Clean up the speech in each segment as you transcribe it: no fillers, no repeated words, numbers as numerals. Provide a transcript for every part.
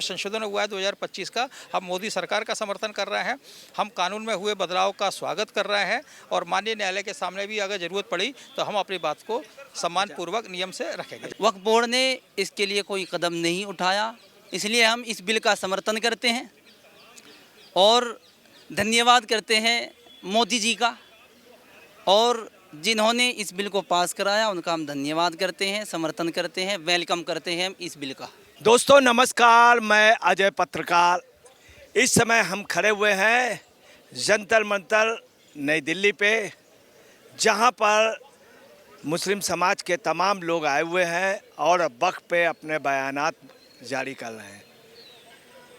संशोधन हुआ है 2025 का, हम मोदी सरकार का समर्थन कर रहे हैं। हम कानून में हुए बदलाव का स्वागत कर रहे हैं और माननीय न्यायालय के सामने भी अगर ज़रूरत पड़ी तो हम अपनी बात को सम्मानपूर्वक नियम से रखेंगे। वक्फ बोर्ड ने इसके लिए कोई कदम नहीं उठाया, इसलिए हम इस बिल का समर्थन करते हैं और धन्यवाद करते हैं मोदी जी का, और जिन्होंने इस बिल को पास कराया उनका हम धन्यवाद करते हैं, समर्थन करते हैं, वेलकम करते हैं इस बिल का। दोस्तों नमस्कार, मैं अजय पत्रकार। इस समय हम खड़े हुए हैं जंतर मंतर नई दिल्ली पे, जहां पर मुस्लिम समाज के तमाम लोग आए हुए हैं और वक्फ पे अपने बयानात जारी कर रहे हैं।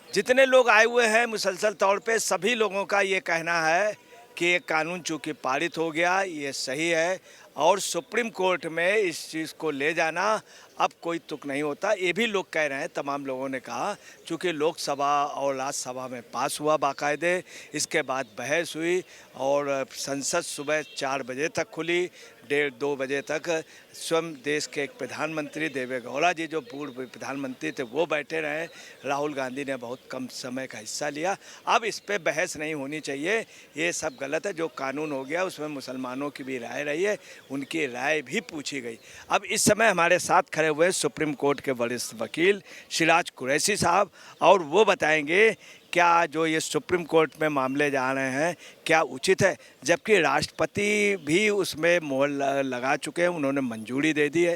जितने लोग आए हुए हैं मुसलसल तौर पे सभी लोगों का ये कहना है कि ये कानून चूँकि पारित हो गया, ये सही है और सुप्रीम कोर्ट में इस चीज़ को ले जाना अब कोई तुक नहीं होता। ये भी लोग कह रहे हैं, तमाम लोगों ने कहा, चूँकि लोकसभा और राज्यसभा में पास हुआ बाकायदे, इसके बाद बहस हुई और संसद सुबह 4 बजे तक खुली, 1:30-2 बजे तक स्वयं देश के एक प्रधानमंत्री देवे गौड़ा जी जो पूर्व प्रधानमंत्री थे वो बैठे रहे। राहुल गांधी ने बहुत कम समय का हिस्सा लिया। अब इस पे बहस नहीं होनी चाहिए, ये सब गलत है। जो कानून हो गया उसमें मुसलमानों की भी राय रही है, उनकी राय भी पूछी गई। अब इस समय हमारे साथ खड़े हुए सुप्रीम कोर्ट के वरिष्ठ वकील सिराज कुरैशी साहब, और वो बताएंगे क्या जो ये सुप्रीम कोर्ट में मामले जा रहे हैं क्या उचित है, जबकि राष्ट्रपति भी उसमें मोहर लगा चुके हैं, उन्होंने मंजूरी दे दी है।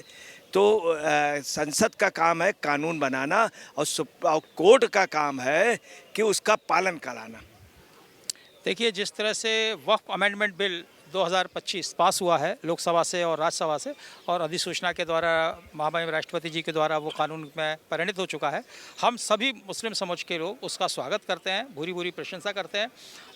तो संसद का काम है कानून बनाना और कोर्ट का काम है कि उसका पालन कराना। देखिए, जिस तरह से वक्फ अमेंडमेंट बिल 2025 पास हुआ है लोकसभा से और राज्यसभा से, और अधिसूचना के द्वारा महामहिम राष्ट्रपति जी के द्वारा वो कानून में परिणत हो चुका है, हम सभी मुस्लिम समाज के लोग उसका स्वागत करते हैं, भूरी भूरी प्रशंसा करते हैं।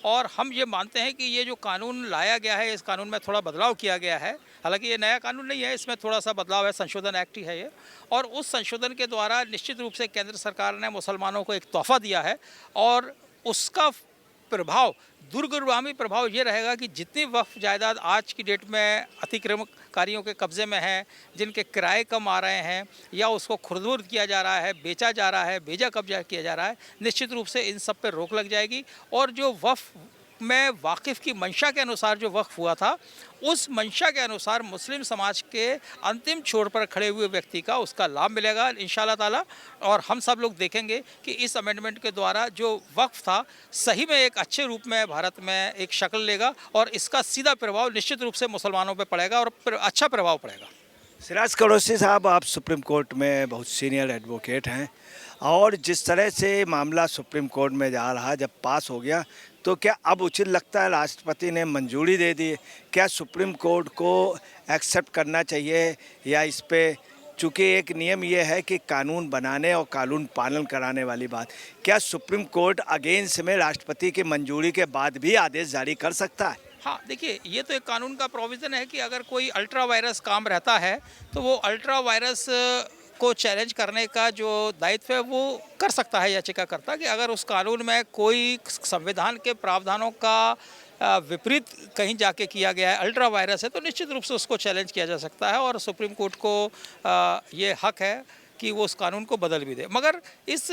और हम ये मानते हैं कि ये जो कानून लाया गया है, इस कानून में थोड़ा बदलाव किया गया है। हालांकि ये नया कानून नहीं है, इसमें थोड़ा सा बदलाव है, संशोधन एक्ट ही है ये। और उस संशोधन के द्वारा निश्चित रूप से केंद्र सरकार ने मुसलमानों को एक तोहफा दिया है, और उसका प्रभाव, दूरगामी प्रभाव ये रहेगा कि जितनी वक्फ जायदाद आज की डेट में अतिक्रमणकारियों के कब्ज़े में है, जिनके किराए कम आ रहे हैं या उसको खुर्द-बुर्द किया जा रहा है, बेचा जा रहा है, बेजा कब्जा किया जा रहा है, निश्चित रूप से इन सब पे रोक लग जाएगी। और जो वक्फ में वाकिफ़ की मंशा के अनुसार जो वक्फ हुआ था, उस मंशा के अनुसार मुस्लिम समाज के अंतिम छोर पर खड़े हुए व्यक्ति का उसका लाभ मिलेगा इंशाल्लाह ताला। और हम सब लोग देखेंगे कि इस अमेंडमेंट के द्वारा जो वक्फ था सही में एक अच्छे रूप में भारत में एक शक्ल लेगा, और इसका सीधा प्रभाव निश्चित रूप से मुसलमानों पर पड़ेगा और अच्छा प्रभाव पड़ेगा। सिराज कुरैशी साहब, आप सुप्रीम कोर्ट में बहुत सीनियर एडवोकेट हैं, और जिस तरह से मामला सुप्रीम कोर्ट में जा रहा, जब पास हो गया तो क्या अब उचित लगता है, राष्ट्रपति ने मंजूरी दे दी, क्या सुप्रीम कोर्ट को एक्सेप्ट करना चाहिए, या इस पे चूँकि एक नियम ये है कि कानून बनाने और कानून पालन कराने वाली बात, क्या सुप्रीम कोर्ट अगेंस्ट में राष्ट्रपति की मंजूरी के बाद भी आदेश जारी कर सकता है? हाँ, देखिए, ये तो एक कानून का प्रोविज़न है कि अगर कोई अल्ट्रा वायरस काम रहता है तो वो अल्ट्रा वायरस को चैलेंज करने का जो दायित्व है वो कर सकता है याचिकाकर्ता, कि अगर उस कानून में कोई संविधान के प्रावधानों का विपरीत कहीं जाके किया गया है, अल्ट्रा वायरस है, तो निश्चित रूप से उसको चैलेंज किया जा सकता है। और सुप्रीम कोर्ट को ये हक है कि वो उस कानून को बदल भी दे। मगर इस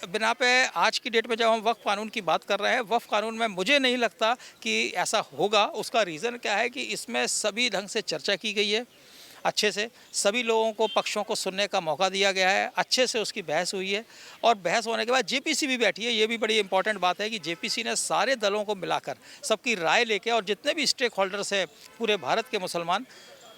बिना पे आज की डेट में जब हम वक्फ कानून की बात कर रहे हैं, वक्फ कानून में मुझे नहीं लगता कि ऐसा होगा। उसका रीज़न क्या है कि इसमें सभी ढंग से चर्चा की गई है, अच्छे से सभी लोगों को, पक्षों को सुनने का मौका दिया गया है, अच्छे से उसकी बहस हुई है। और बहस होने के बाद जेपीसी भी बैठी है। ये भी बड़ी इंपॉर्टेंट बात है कि जेपीसी ने सारे दलों को मिलाकर सबकी राय लेके, और जितने भी स्टेक होल्डर्स हैं पूरे भारत के मुसलमान,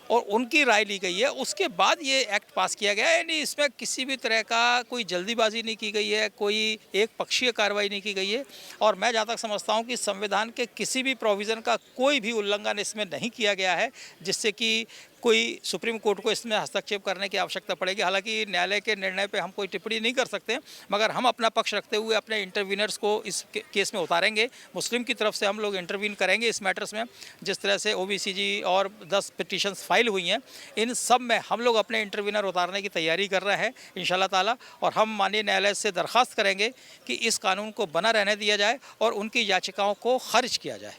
और उनकी राय ली गई है, उसके बाद ये एक्ट पास किया गया है। यानी इसमें किसी भी तरह का कोई जल्दीबाजी नहीं की गई है, कोई एक पक्षीय कार्रवाई नहीं की गई है। और मैं जहाँ तक समझता हूँ कि संविधान के किसी भी प्रोविज़न का कोई भी उल्लंघन इसमें नहीं किया गया है, जिससे कि कोई सुप्रीम कोर्ट को इसमें हस्तक्षेप करने की आवश्यकता पड़ेगी। हालांकि न्यायालय के निर्णय पे हम कोई टिप्पणी नहीं कर सकते, मगर हम अपना पक्ष रखते हुए अपने इंटरवीनर्स को इस केस में उतारेंगे। मुस्लिम की तरफ से हम लोग इंटरवीन करेंगे इस मैटर्स में। जिस तरह से ओबीसीजी और 10 पिटीशंस फाइल हुई हैं, इन सब में हम लोग अपने इंटरवीनर उतारने की तैयारी कर रहे हैं इंशाल्लाह ताला। और हम माननीय न्यायालय से दरख्वास्त करेंगे कि इस कानून को बना रहने दिया जाए और उनकी याचिकाओं को खारिज किया जाए।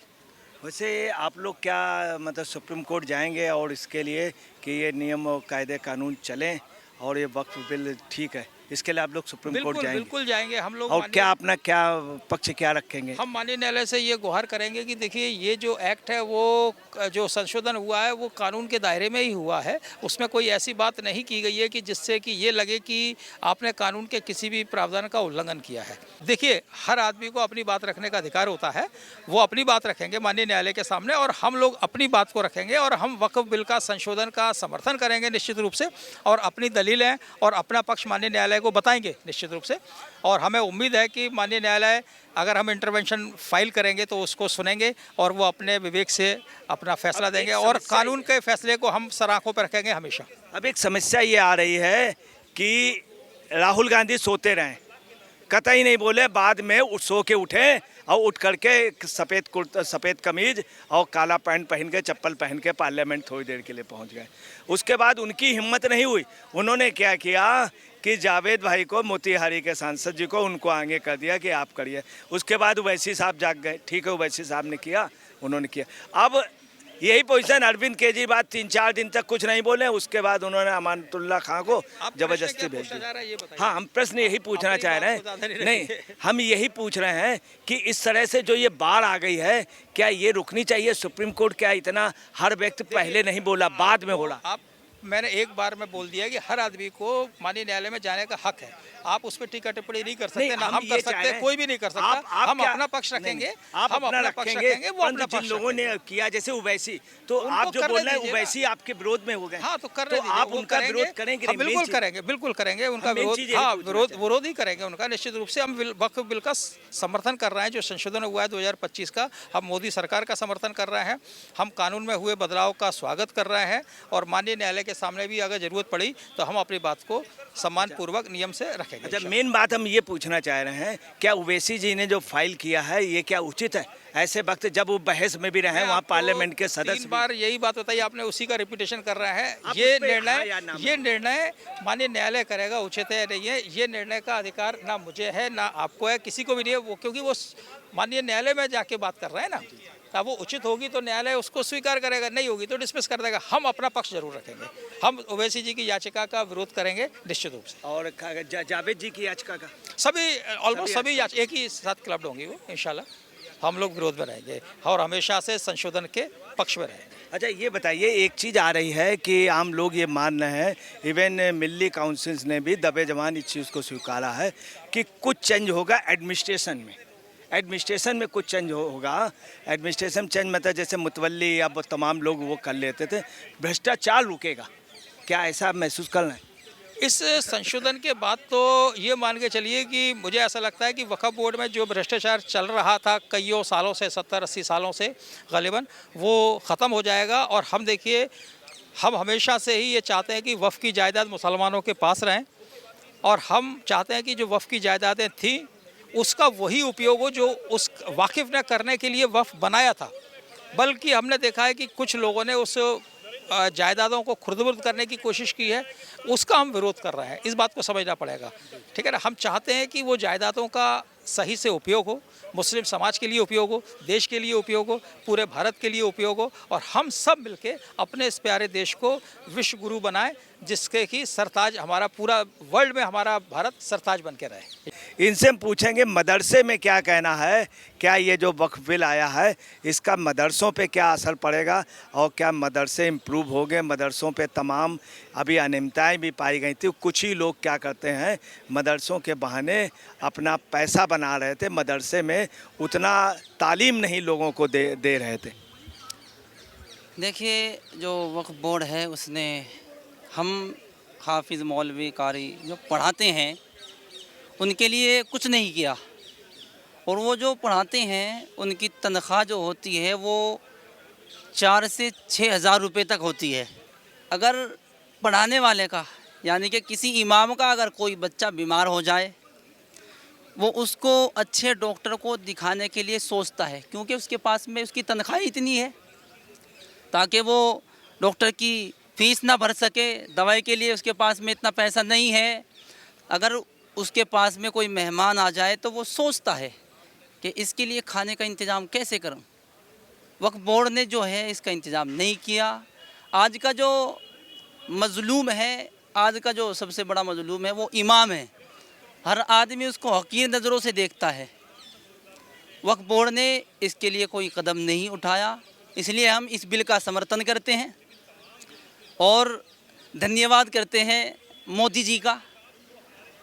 वैसे आप लोग क्या मतलब सुप्रीम कोर्ट जाएंगे और इसके लिए कि ये नियम और कायदे कानून चलें और ये वक्फ बिल ठीक है? इसके लिए आप लोग सुप्रीम कोर्ट बिल्कुल जाएंगे? बिल्कुल जाएंगे हम लोग। और माननीय- क्या अपना क्या पक्ष क्या रखेंगे? हम माननीय न्यायालय से ये गुहार करेंगे कि देखिए ये जो एक्ट है वो जो संशोधन हुआ है वो कानून के दायरे में ही हुआ है, उसमें कोई ऐसी बात नहीं की गई है कि जिससे कि ये लगे कि आपने कानून के किसी भी प्रावधान का उल्लंघन किया है। देखिए हर आदमी को अपनी बात रखने का अधिकार होता है, वो अपनी बात रखेंगे माननीय न्यायालय के सामने और हम लोग अपनी बात को रखेंगे और हम वक्फ बिल का संशोधन का समर्थन करेंगे निश्चित रूप से और अपनी दलीलें और अपना पक्ष माननीय न्यायालय को बताएंगे निश्चित रूप से। और हमें उम्मीद है कि माननीय न्यायालय अगर हम इंटरवेंशन फाइल करेंगे तो उसको सुनेंगे और वो अपने विवेक से अपना फैसला देंगे और कानून के फैसले को हम सर आंखों पर रखेंगे हमेशा। अब एक समस्या ये आ रही है कि राहुल गांधी सोते रहें, कतई नहीं बोले, बाद में सो के उठे और उठ करके सफ़ेद कुर्ता, सफ़ेद कमीज और काला पैंट पहन के, चप्पल पहन के पार्लियामेंट थोड़ी देर के लिए पहुंच गए। उसके बाद उनकी हिम्मत नहीं हुई, उन्होंने क्या किया कि जावेद भाई को, मोतिहारी के सांसद जी को, उनको आगे कर दिया कि आप करिए। उसके बाद ओवैसी साहब जाग गए, ठीक है ओवैसी साहब ने किया, उन्होंने किया। अब यही पोजीशन अरविंद केजरीवाल 3-4 दिन तक कुछ नहीं बोले, उसके बाद उन्होंने अमानतुल्लाह खां को जबरदस्ती भेज दिया। हाँ, हम प्रश्न यही पूछना चाह रहे हैं, नहीं हम यही पूछ रहे हैं कि इस तरह से जो ये बाढ़ आ गई है, क्या ये रुकनी चाहिए? सुप्रीम कोर्ट क्या इतना, हर व्यक्ति पहले नहीं बोला, बाद में बोला? मैंने एक बार में बोल दिया कि हर आदमी को माननीय न्यायालय में जाने का हक है, आप उस पर टीका टिप्पणी नहीं कर सकते, ना हम कर सकते, कोई भी नहीं कर सकता। हम अपना पक्ष रखेंगे, हम अपना पक्ष रखेंगे, वो अपना पक्ष लोगों ने किया जैसे ओवैसी, तो आप जो बोल रहे हैं ओवैसी आपके विरोध में हो गए। हाँ, तो करने दीजिए, आप उनका विरोध करेंगे? बिल्कुल करेंगे, बिल्कुल करेंगे उनका विरोध। हाँ, विरोध ही करेंगे उनका निश्चित रूप से। हम वक्फ बिल का समर्थन कर रहे हैं जो संशोधन हुआ है 2025 का, हम मोदी सरकार का समर्थन कर रहे हैं, हम कानून में हुए बदलाव का स्वागत कर रहे हैं और माननीय न्यायालय के सामने भी अगर जरूरत पड़ी तो हम अपनी बात को सम्मानपूर्वक नियम से रखेंगे। अच्छा, मेन बात हम ये पूछना चाह रहे हैं, क्या ओवैसी जी ने जो फाइल किया है ये क्या उचित है? ऐसे वक्त जब वो बहस में भी रहे, वहाँ पार्लियामेंट के सदस्य 3 बार यही बात बताई आपने, उसी का रिपीटेशन कर रहा है। ये निर्णय माननीय न्यायालय करेगा, उचित है नहीं है, ये निर्णय का अधिकार ना मुझे है ना आपको है, किसी को भी नहीं है वो, क्योंकि वो माननीय न्यायालय में जाके बात कर रहे हैं ना। अब वो उचित होगी तो न्यायालय उसको स्वीकार करेगा, नहीं होगी तो डिसमिस कर देगा। हम अपना पक्ष जरूर रखेंगे, हम ओवैसी जी की याचिका का विरोध करेंगे निश्चित रूप से। और जावेद जी की याचिका का सभी ऑलमोस्ट सभी एक ही साथ क्लब्ड होंगी वो, इंशाल्लाह हम लोग विरोध में रहेंगे और हमेशा से संशोधन के पक्ष में रहेंगे। अच्छा, ये बताइए, एक चीज़ आ रही है कि आम लोग ये मान रहे हैं, इवन मिल्ली काउंसिल्स ने भी दबे जवान इस चीज़ को स्वीकारा है कि कुछ चेंज होगा एडमिनिस्ट्रेशन में, एडमिनिस्ट्रेशन में कुछ चेंज होगा। एडमिनिस्ट्रेशन चेंज मतलब जैसे मुतवल्ली या तमाम लोग वो कर लेते थे, भ्रष्टाचार रुकेगा, क्या ऐसा आप महसूस कर रहे हैं? इस संशोधन के बाद तो ये मान के चलिए कि मुझे ऐसा लगता है कि वक्फ बोर्ड में जो भ्रष्टाचार चल रहा था कईयों सालों से, 70-80 सालों से गालिबन, वो ख़त्म हो जाएगा। और हम देखिए, हम हमेशा से ही ये चाहते हैं कि वक्फ की जायदाद मुसलमानों के पास रहें और हम चाहते हैं कि जो वक्फ की जायदादें थीं उसका वही उपयोग हो जो उस वाकिफ़ ने करने के लिए वक्फ बनाया था। बल्कि हमने देखा है कि कुछ लोगों ने उस जायदादों को खुर्द-बुर्द करने की कोशिश की है, उसका हम विरोध कर रहे हैं। इस बात को समझना पड़ेगा, ठीक है ना। हम चाहते हैं कि वो जायदादों का सही से उपयोग हो, मुस्लिम समाज के लिए उपयोग हो, देश के लिए उपयोग हो, पूरे भारत के लिए उपयोग हो और हम सब मिलके अपने इस प्यारे देश को विश्व गुरु बनाएं, जिसके कि सरताज हमारा पूरा वर्ल्ड में हमारा भारत सरताज बन के रहे। इनसे हम पूछेंगे मदरसे में क्या कहना है, क्या ये जो वक्फ बिल आया है इसका मदरसों पे क्या असर पड़ेगा और क्या मदरसे इम्प्रूव हो गए? मदरसों पे तमाम अभी अनियमितताएँ भी पाई गई थी। कुछ ही लोग क्या करते हैं, मदरसों के बहाने अपना पैसा बना रहे थे, मदरसे में उतना तालीम नहीं लोगों को दे रहे थे। देखिए, जो वक्फ बोर्ड है उसने हम हाफिज़ मौलवी कारी जो पढ़ाते हैं उनके लिए कुछ नहीं किया, और वो जो पढ़ाते हैं उनकी तनख्वाह जो होती है वो 4 से 6 हज़ार रुपये तक होती है। अगर पढ़ाने वाले का, यानी कि किसी इमाम का अगर कोई बच्चा बीमार हो जाए, वो उसको अच्छे डॉक्टर को दिखाने के लिए सोचता है, क्योंकि उसके पास में उसकी तनख्वाह इतनी है ताकि वो डॉक्टर की फ़ीस ना भर सके, दवाई के लिए उसके पास में इतना पैसा नहीं है। अगर उसके पास में कोई मेहमान आ जाए तो वो सोचता है कि इसके लिए खाने का इंतज़ाम कैसे करूं। वक्फ बोर्ड ने जो है इसका इंतज़ाम नहीं किया। आज का जो मज़लूम है, आज का जो सबसे बड़ा मज़लूम है वो इमाम है। हर आदमी उसको हकीर नज़रों से देखता है। वक्फ बोर्ड ने इसके लिए कोई कदम नहीं उठाया, इसलिए हम इस बिल का समर्थन करते हैं और धन्यवाद करते हैं मोदी जी का,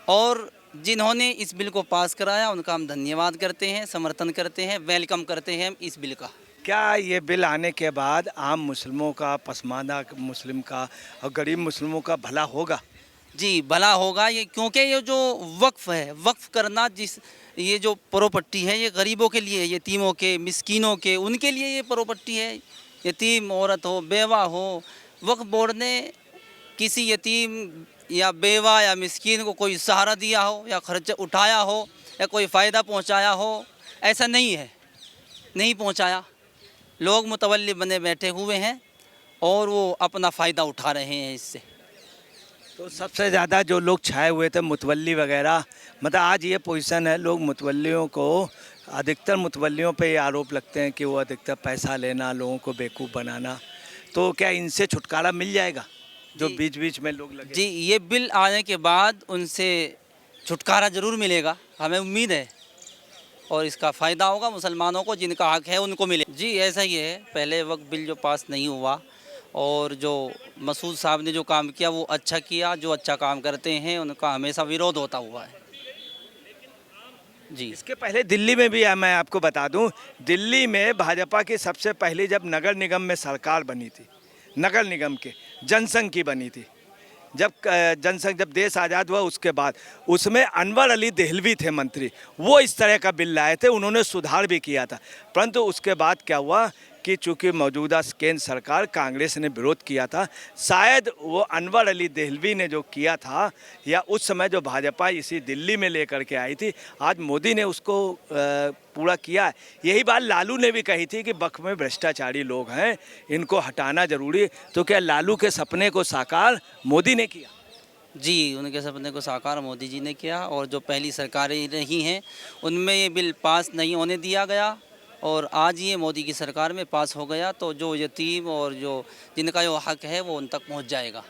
और जिन्होंने इस बिल को पास कराया उनका हम धन्यवाद करते हैं, समर्थन करते हैं, वेलकम करते हैं हम इस बिल का। क्या ये बिल आने के बाद आम मुस्लिमों का, पसमानदा मुस्लिम का और गरीब मुस्लिमों का भला होगा? जी भला होगा, ये क्योंकि ये जो वक्फ है, वक्फ करना, जिस ये जो प्रॉपर्टी है ये गरीबों के लिए, यतीमों के, मिस्कीनों के, उनके लिए ये प्रॉपर्टी है। यतीम औरत हो, बेवा हो, वक्फ बोर्ड ने किसी यतीम या बेवा या मिस्कीन को कोई सहारा दिया हो या खर्च उठाया हो या कोई फ़ायदा पहुंचाया हो, ऐसा नहीं है, नहीं पहुंचाया। लोग मुतवल्ली बने बैठे हुए हैं और वो अपना फ़ायदा उठा रहे हैं इससे। तो सबसे ज़्यादा जो लोग छाए हुए थे मुतवल्ली वगैरह, मतलब आज ये पोजीशन है, लोग मुतवल्लियों को, अधिकतर मुतवल्लियों पे ये आरोप लगते हैं कि वो अधिकतर पैसा लेना, लोगों को बेवकूफ़ बनाना, तो क्या इनसे छुटकारा मिल जाएगा जो बीच बीच में लोग लगे? जी, ये बिल आने के बाद उनसे छुटकारा ज़रूर मिलेगा, हमें उम्मीद है, और इसका फ़ायदा होगा मुसलमानों को, जिनका हक है उनको मिले। जी ऐसा ही है, पहले वक्त बिल जो पास नहीं हुआ और जो मसूद साहब ने जो काम किया वो अच्छा किया, जो अच्छा काम करते हैं उनका हमेशा विरोध होता हुआ है। जी इसके पहले दिल्ली में भी मैं आपको बता दूं, दिल्ली में भाजपा की सबसे पहली जब नगर निगम में सरकार बनी थी, नगर निगम के जनसंघ की बनी थी, जब जनसंघ, जब देश आज़ाद हुआ उसके बाद उसमें अनवर अली देहलवी थे मंत्री, वो इस तरह का बिल लाए थे, उन्होंने सुधार भी किया था। परंतु उसके बाद क्या हुआ कि चूँकि मौजूदा केंद्र सरकार कांग्रेस ने विरोध किया था, शायद वो अनवर अली देहलवी ने जो किया था या उस समय जो भाजपा इसी दिल्ली में लेकर के आई थी, आज मोदी ने उसको पूरा किया है। यही बात लालू ने भी कही थी कि वक्फ में भ्रष्टाचारी लोग हैं, इनको हटाना जरूरी। तो क्या लालू के सपने को साकार मोदी ने किया? जी, उनके सपने को साकार मोदी जी ने किया, और जो पहली सरकारें रही हैं उनमें ये बिल पास नहीं होने दिया गया, और आज ये मोदी की सरकार में पास हो गया, तो जो यतीम और जो जिनका जो हक है वो उन तक पहुंच जाएगा।